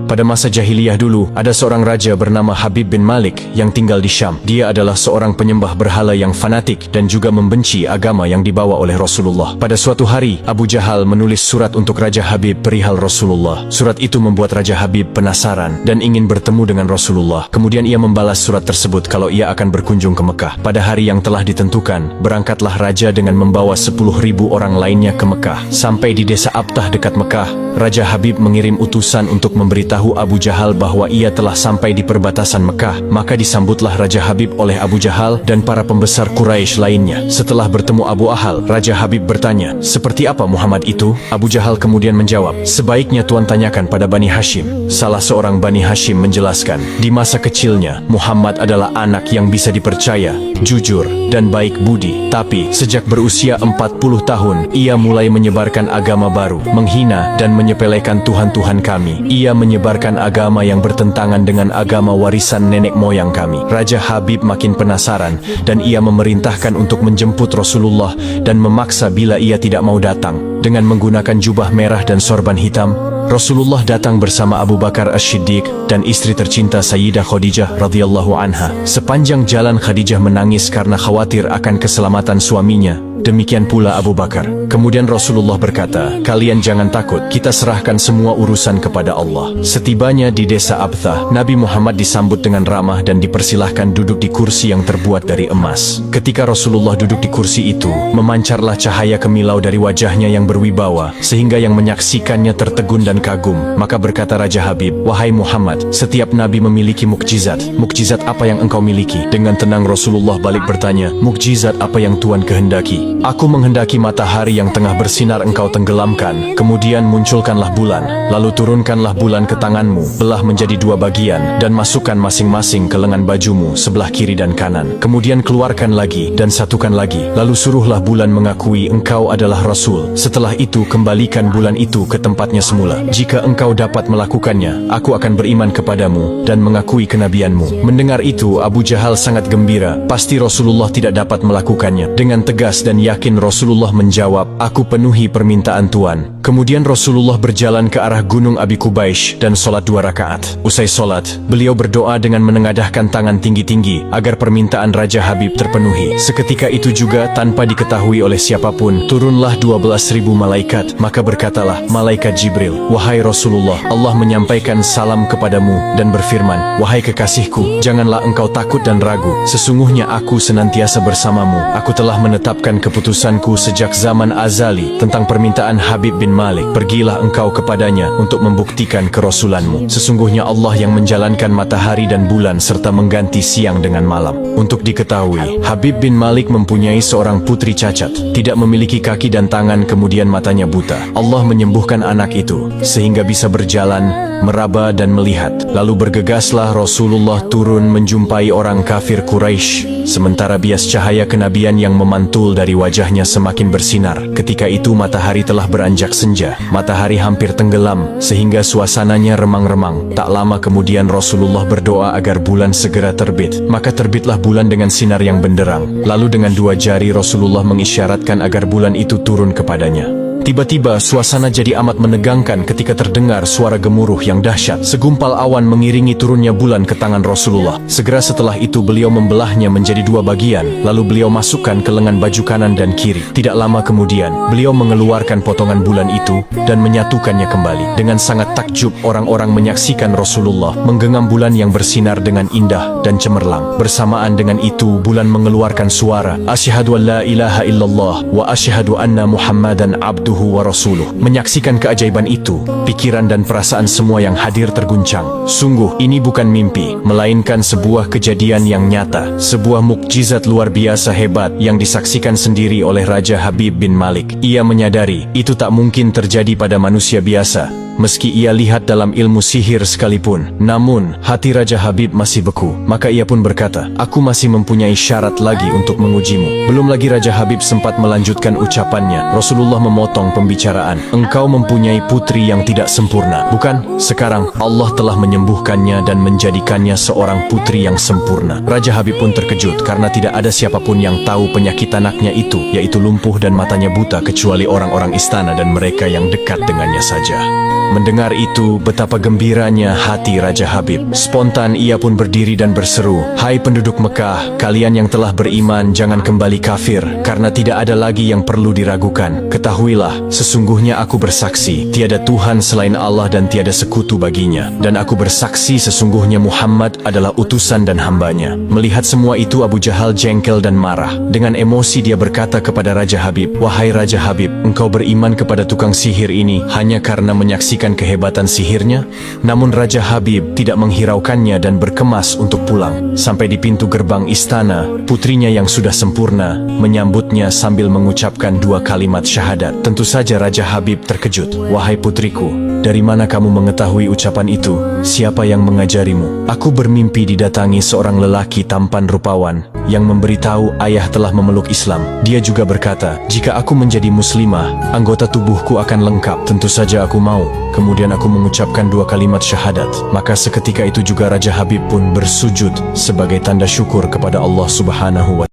Pada masa jahiliyah dulu, ada seorang raja bernama Habib bin Malik yang tinggal di Syam. Dia adalah seorang penyembah berhala yang fanatik dan juga membenci agama yang dibawa oleh Rasulullah. Pada suatu hari, Abu Jahal menulis surat untuk Raja Habib perihal Rasulullah. Surat itu membuat Raja Habib penasaran dan ingin bertemu dengan Rasulullah. Kemudian ia membalas surat tersebut kalau ia akan berkunjung ke Mekah. Pada hari yang telah ditentukan, berangkatlah raja dengan membawa 10.000 orang lainnya ke Mekah. Sampai di desa Abtah dekat Mekah, Raja Habib mengirim utusan untuk memberitahu Abu Jahal bahwa ia telah sampai di perbatasan Mekah. Maka disambutlah Raja Habib oleh Abu Jahal dan para pembesar Quraisy lainnya. Setelah bertemu Abu Ahal, Raja Habib bertanya, "Seperti apa Muhammad itu?" Abu Jahal kemudian menjawab, "Sebaiknya Tuan tanyakan pada Bani Hashim." Salah seorang Bani Hashim menjelaskan, di masa kecilnya, Muhammad adalah anak yang bisa dipercaya, jujur, dan baik budi. Tapi, sejak berusia 40 tahun, ia mulai menyebarkan agama baru, menghina dan menyepelekan Tuhan-Tuhan kami. Ia menyebarkan agama yang bertentangan dengan agama warisan nenek moyang kami. Raja Habib makin penasaran dan ia memerintahkan untuk menjemput Rasulullah dan memaksa bila ia tidak mau datang. Dengan menggunakan jubah merah dan sorban hitam, Rasulullah datang bersama Abu Bakar As-Siddiq dan istri tercinta Sayyidah Khadijah radhiyallahu anha. Sepanjang jalan Khadijah menangis karena khawatir akan keselamatan suaminya. Demikian pula Abu Bakar. Kemudian Rasulullah berkata, "Kalian jangan takut, kita serahkan semua urusan kepada Allah." Setibanya di desa Abtah, Nabi Muhammad disambut dengan ramah dan dipersilahkan duduk di kursi yang terbuat dari emas. Ketika Rasulullah duduk di kursi itu, memancarlah cahaya kemilau dari wajahnya yang berwibawa, sehingga yang menyaksikannya tertegun dan kagum. Maka berkata Raja Habib, "Wahai Muhammad, setiap Nabi memiliki mukjizat. Mukjizat apa yang engkau miliki?" Dengan tenang Rasulullah balik bertanya, "Mukjizat apa yang Tuan kehendaki?" "Aku menghendaki matahari yang tengah bersinar engkau tenggelamkan, kemudian munculkanlah bulan, lalu turunkanlah bulan ke tanganmu, belah menjadi 2 bagian, dan masukkan masing-masing ke lengan bajumu sebelah kiri dan kanan. Kemudian keluarkan lagi, dan satukan lagi, lalu suruhlah bulan mengakui engkau adalah Rasul. Setelah itu kembalikan bulan itu ke tempatnya semula. Jika engkau dapat melakukannya, aku akan beriman kepadamu dan mengakui kenabianmu." Mendengar itu, Abu Jahal sangat gembira. Pasti Rasulullah tidak dapat melakukannya. Dengan tegas dan yakin Rasulullah menjawab, "Aku penuhi permintaan Tuan." Kemudian Rasulullah berjalan ke arah Gunung Abi Qubaish dan sholat 2 rakaat. Usai sholat, beliau berdoa dengan menengadahkan tangan tinggi-tinggi agar permintaan Raja Habib terpenuhi. Seketika itu juga, tanpa diketahui oleh siapapun, turunlah 12.000 malaikat. Maka berkatalah malaikat Jibril, "Wahai Rasulullah, Allah menyampaikan salam kepadamu dan berfirman, 'Wahai kekasihku, janganlah engkau takut dan ragu. Sesungguhnya aku senantiasa bersamamu. Aku telah menetapkan keputusanku sejak zaman azali tentang permintaan Habib bin Malik. Pergilah engkau kepadanya untuk membuktikan kerasulanmu. Sesungguhnya Allah yang menjalankan matahari dan bulan serta mengganti siang dengan malam.'" Untuk diketahui, Habib bin Malik mempunyai seorang putri cacat, tidak memiliki kaki dan tangan, kemudian matanya buta. Allah menyembuhkan anak itu sehingga bisa berjalan, meraba dan melihat. Lalu bergegaslah Rasulullah turun menjumpai orang kafir Quraisy. Sementara bias cahaya kenabian yang memantul dari wajahnya semakin bersinar. Ketika itu matahari telah beranjak senja. Matahari hampir tenggelam sehingga suasananya remang-remang. Tak lama kemudian Rasulullah berdoa agar bulan segera terbit. Maka terbitlah bulan dengan sinar yang benderang. Lalu dengan 2 jari Rasulullah mengisyaratkan agar bulan itu turun kepadanya. Tiba-tiba suasana jadi amat menegangkan ketika terdengar suara gemuruh yang dahsyat. Segumpal awan mengiringi turunnya bulan ke tangan Rasulullah. Segera setelah itu beliau membelahnya menjadi 2 bagian, lalu beliau masukkan ke lengan baju kanan dan kiri. Tidak lama kemudian, beliau mengeluarkan potongan bulan itu dan menyatukannya kembali. Dengan sangat takjub, orang-orang menyaksikan Rasulullah menggenggam bulan yang bersinar dengan indah dan cemerlang. Bersamaan dengan itu, bulan mengeluarkan suara, "Asyhadu an la ilaha illallah wa asyhadu anna Muhammadan abduhu wa rasuluh." Menyaksikan keajaiban itu, pikiran dan perasaan semua yang hadir terguncang. Sungguh, ini bukan mimpi, melainkan sebuah kejadian yang nyata, sebuah mukjizat luar biasa hebat yang disaksikan sendiri oleh Raja Habib bin Malik. Ia menyadari, itu tak mungkin terjadi pada manusia biasa. Meski ia lihat dalam ilmu sihir sekalipun, namun hati Raja Habib masih beku. Maka ia pun berkata, "Aku masih mempunyai syarat lagi untuk mengujimu." Belum lagi Raja Habib sempat melanjutkan ucapannya, Rasulullah memotong pembicaraan. "Engkau mempunyai putri yang tidak sempurna, bukan? Sekarang Allah telah menyembuhkannya dan menjadikannya seorang putri yang sempurna." Raja Habib pun terkejut karena tidak ada siapapun yang tahu penyakit anaknya itu, yaitu lumpuh dan matanya buta, kecuali orang-orang istana dan mereka yang dekat dengannya saja. Mendengar itu, betapa gembiranya hati Raja Habib. Spontan ia pun berdiri dan berseru, "Hai penduduk Mekah, kalian yang telah beriman jangan kembali kafir, karena tidak ada lagi yang perlu diragukan. Ketahuilah, sesungguhnya aku bersaksi, tiada Tuhan selain Allah dan tiada sekutu baginya. Dan aku bersaksi sesungguhnya Muhammad adalah utusan dan hambanya." Melihat semua itu, Abu Jahal jengkel dan marah. Dengan emosi dia berkata kepada Raja Habib, "Wahai Raja Habib, engkau beriman kepada tukang sihir ini hanya karena menyaksikan kehebatan sihirnya?" Namun Raja Habib tidak menghiraukannya dan berkemas untuk pulang. Sampai di pintu gerbang istana, putrinya yang sudah sempurna menyambutnya sambil mengucapkan 2 kalimat syahadat. Tentu saja Raja Habib terkejut. "Wahai putriku, dari mana kamu mengetahui ucapan itu? Siapa yang mengajarimu?" "Aku bermimpi didatangi seorang lelaki tampan rupawan yang memberitahu ayah telah memeluk Islam. Dia juga berkata, jika aku menjadi muslimah, anggota tubuhku akan lengkap. Tentu saja aku mau." Kemudian aku mengucapkan 2 kalimat syahadat. Maka seketika itu juga Raja Habib pun bersujud sebagai tanda syukur kepada Allah Subhanahu wa